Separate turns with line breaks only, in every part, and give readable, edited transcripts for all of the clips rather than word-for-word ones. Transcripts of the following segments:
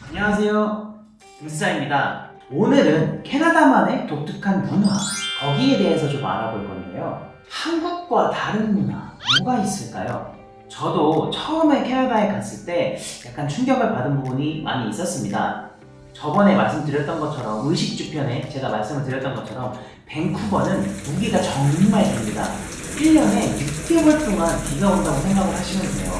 안녕하세요, 김수자입니다. 오늘은 캐나다만의 독특한 문화, 거기에 대해서 좀 알아볼 건데요. 한국과 다른 문화, 뭐가 있을까요? 저도 처음에 캐나다에 갔을 때 약간 충격을 받은 부분이 많이 있었습니다. 저번에 말씀드렸던 것처럼 의식주 편에 제가 말씀을 드렸던 것처럼 밴쿠버는 우기가 정말 깁니다. 1년에 6개월 동안 비가 온다고 생각을 하시면 돼요.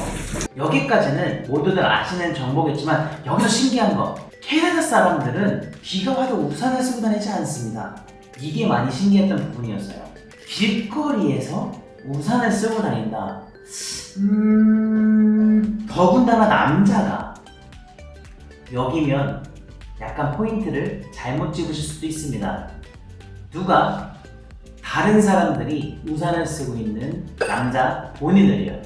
여기까지는 모두들 아시는 정보겠지만 여기서 신기한 거, 캐나다 사람들은 비가 와도 우산을 쓰고 다니지 않습니다. 이게 많이 신기했던 부분이었어요. 길거리에서 우산을 쓰고 다닌다. 더군다나 남자가 여기면 약간 포인트를 잘못 찍으실 수도 있습니다. 누가 다른 사람들이 우산을 쓰고 있는 남자 본인을요.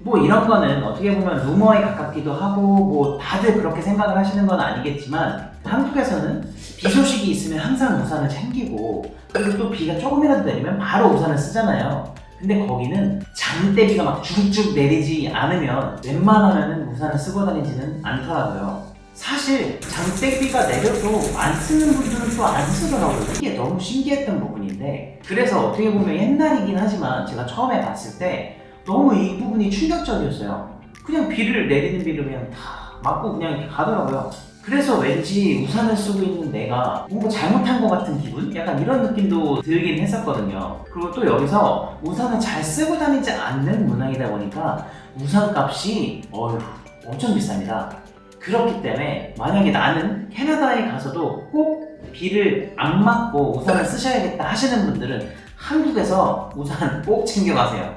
뭐 이런 거는 어떻게 보면 루머에 가깝기도 하고 뭐 다들 그렇게 생각을 하시는 건 아니겠지만 한국에서는 비 소식이 있으면 항상 우산을 챙기고 그리고 또 비가 조금이라도 내리면 바로 우산을 쓰잖아요. 근데 거기는 장대비가 막 주룩주룩 내리지 않으면 웬만하면 우산을 쓰고 다니지는 않더라고요. 사실 장대비가 내려도 안 쓰는 분들은 또 안 쓰더라고요. 이게 너무 신기했던 부분인데 그래서 어떻게 보면 옛날이긴 하지만 제가 처음에 봤을 때 너무 이 부분이 충격적이었어요. 그냥 비를 내리는 비를 그냥 다 맞고 그냥 이렇게 가더라고요. 그래서 왠지 우산을 쓰고 있는 내가 뭔가 잘못한 것 같은 기분? 약간 이런 느낌도 들긴 했었거든요. 그리고 또 여기서 우산을 잘 쓰고 다니지 않는 문화이다 보니까 우산 값이 엄청 비쌉니다. 그렇기 때문에 만약에 나는 캐나다에 가서도 꼭 비를 안 맞고 우산을 쓰셔야겠다 하시는 분들은 한국에서 우산 꼭 챙겨가세요.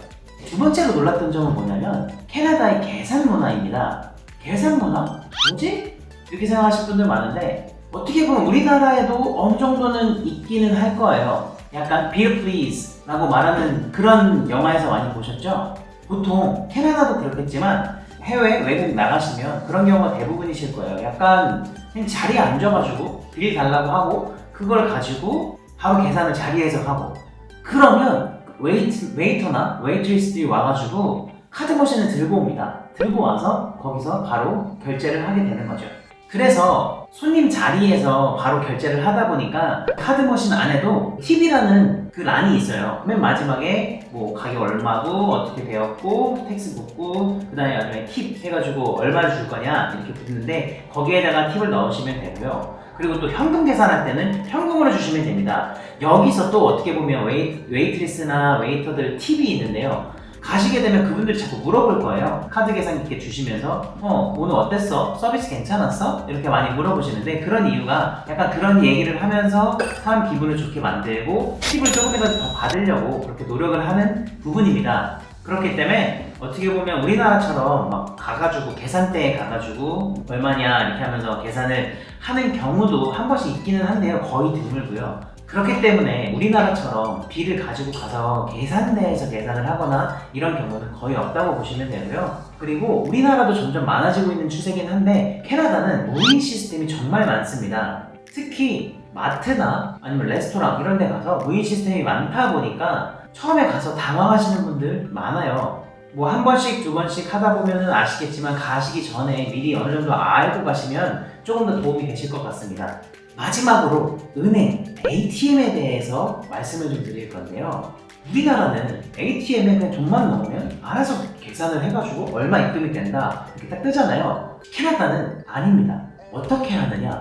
두 번째로 놀랐던 점은 뭐냐면 캐나다의 계산 문화입니다. 계산 문화? 뭐지? 이렇게 생각하실 분들 많은데 어떻게 보면 우리나라에도 어느 정도는 있기는 할 거예요. 약간 bill please 라고 말하는 그런 영화에서 많이 보셨죠? 보통 캐나다도 그렇겠지만 해외, 외국 나가시면 그런 경우가 대부분이실 거예요. 약간 그냥 자리에 앉아가지고 빌 달라고 하고 그걸 가지고 바로 계산을 자리에서 하고 그러면 웨이터나 웨이트리스들이 와가지고 카드 머신을 들고 옵니다. 들고 와서 거기서 바로 결제를 하게 되는 거죠. 그래서 손님 자리에서 바로 결제를 하다 보니까 카드 머신 안에도 팁이라는 그 란이 있어요. 맨 마지막에 뭐 가격 얼마고 어떻게 되었고 텍스 붙고 그 다음에 나중에 팁 해가지고 얼마를 줄 거냐 이렇게 붙는데 거기에다가 팁을 넣으시면 되고요. 그리고 또 현금 계산할 때는 현금으로 주시면 됩니다. 여기서 또 어떻게 보면 웨이트리스나 웨이터들 팁이 있는데요. 가시게 되면 그분들이 자꾸 물어볼 거예요. 카드 계산기께 주시면서 오늘 어땠어? 서비스 괜찮았어? 이렇게 많이 물어보시는데 그런 이유가 약간 그런 얘기를 하면서 사람 기분을 좋게 만들고 팁을 조금이라도 더 받으려고 그렇게 노력을 하는 부분입니다. 그렇기 때문에 어떻게 보면 우리나라처럼 막 가가지고 계산대에 가가지고 얼마냐 이렇게 하면서 계산을 하는 경우도 한 번씩 있기는 한데요. 거의 드물고요. 그렇기 때문에 우리나라처럼 비를 가지고 가서 계산대에서 계산을 하거나 이런 경우는 거의 없다고 보시면 되고요. 그리고 우리나라도 점점 많아지고 있는 추세긴 한데 캐나다는 무인 시스템이 정말 많습니다. 특히 마트나 아니면 레스토랑 이런 데 가서 무인 시스템이 많다 보니까 처음에 가서 당황하시는 분들 많아요. 뭐 한 번씩 두 번씩 하다 보면은 아시겠지만 가시기 전에 미리 어느 정도 알고 가시면 조금 더 도움이 되실 것 같습니다. 마지막으로 은행, ATM에 대해서 말씀을 좀 드릴 건데요. 우리나라는 ATM에 그냥 돈만 넣으면 알아서 계산을 해가지고 얼마 입금이 된다 이렇게 딱 뜨잖아요. 캐나다는 아닙니다. 어떻게 하느냐?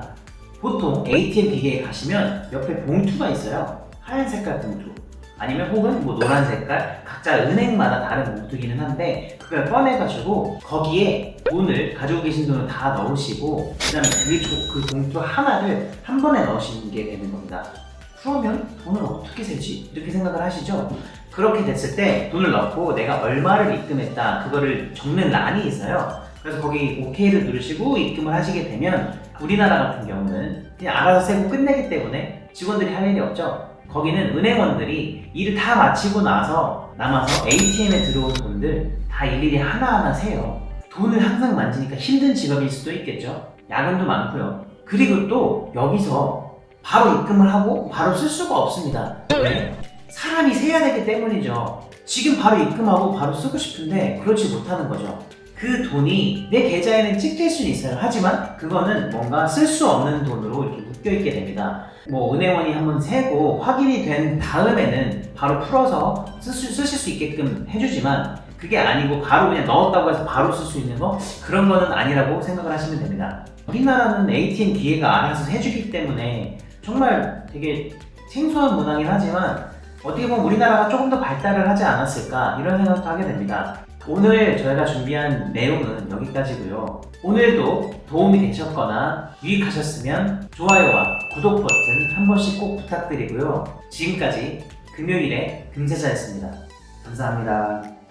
보통 ATM 기계에 가시면 옆에 봉투가 있어요. 하얀 색깔 봉투 아니면 혹은 뭐 노란 색깔 각자 은행마다 다른 봉투기는 한데 그걸 꺼내가지고 거기에 돈을 가지고 계신 돈을 다 넣으시고 그 다음에 그 봉투 하나를 한 번에 넣으시는 게 되는 겁니다. 그러면 돈을 어떻게 세지? 이렇게 생각을 하시죠? 그렇게 됐을 때 돈을 넣고 내가 얼마를 입금했다 그거를 적는 란이 있어요. 그래서 거기 OK를 누르시고 입금을 하시게 되면 우리나라 같은 경우는 그냥 알아서 세고 끝내기 때문에 직원들이 할 일이 없죠. 거기는 은행원들이 일을 다 마치고 나서 남아서 ATM에 들어온 돈들 다 일일이 하나하나 세요. 돈을 항상 만지니까 힘든 직업일 수도 있겠죠. 야근도 많고요. 그리고 또 여기서 바로 입금을 하고 바로 쓸 수가 없습니다. 왜? 사람이 세야 되기 때문이죠. 지금 바로 입금하고 바로 쓰고 싶은데 그렇지 못하는 거죠. 그 돈이 내 계좌에는 찍힐 수는 있어요. 하지만 그거는 뭔가 쓸 수 없는 돈으로 이렇게 묶여있게 됩니다. 뭐 은행원이 한번 세고 확인이 된 다음에는 바로 풀어서 쓰실 수 있게끔 해주지만, 그게 아니고 바로 그냥 넣었다고 해서 바로 쓸 수 있는 거, 그런 거는 아니라고 생각을 하시면 됩니다. 우리나라는 ATM 기계가 알아서 해주기 때문에 정말 되게 생소한 문화긴 하지만 어떻게 보면 우리나라가 조금 더 발달을 하지 않았을까, 이런 생각도 하게 됩니다. 오늘 저희가 준비한 내용은 여기까지고요. 오늘도 도움이 되셨거나 유익하셨으면 좋아요와 구독 버튼 한 번씩 꼭 부탁드리고요. 지금까지 금요일의 금세자였습니다. 감사합니다.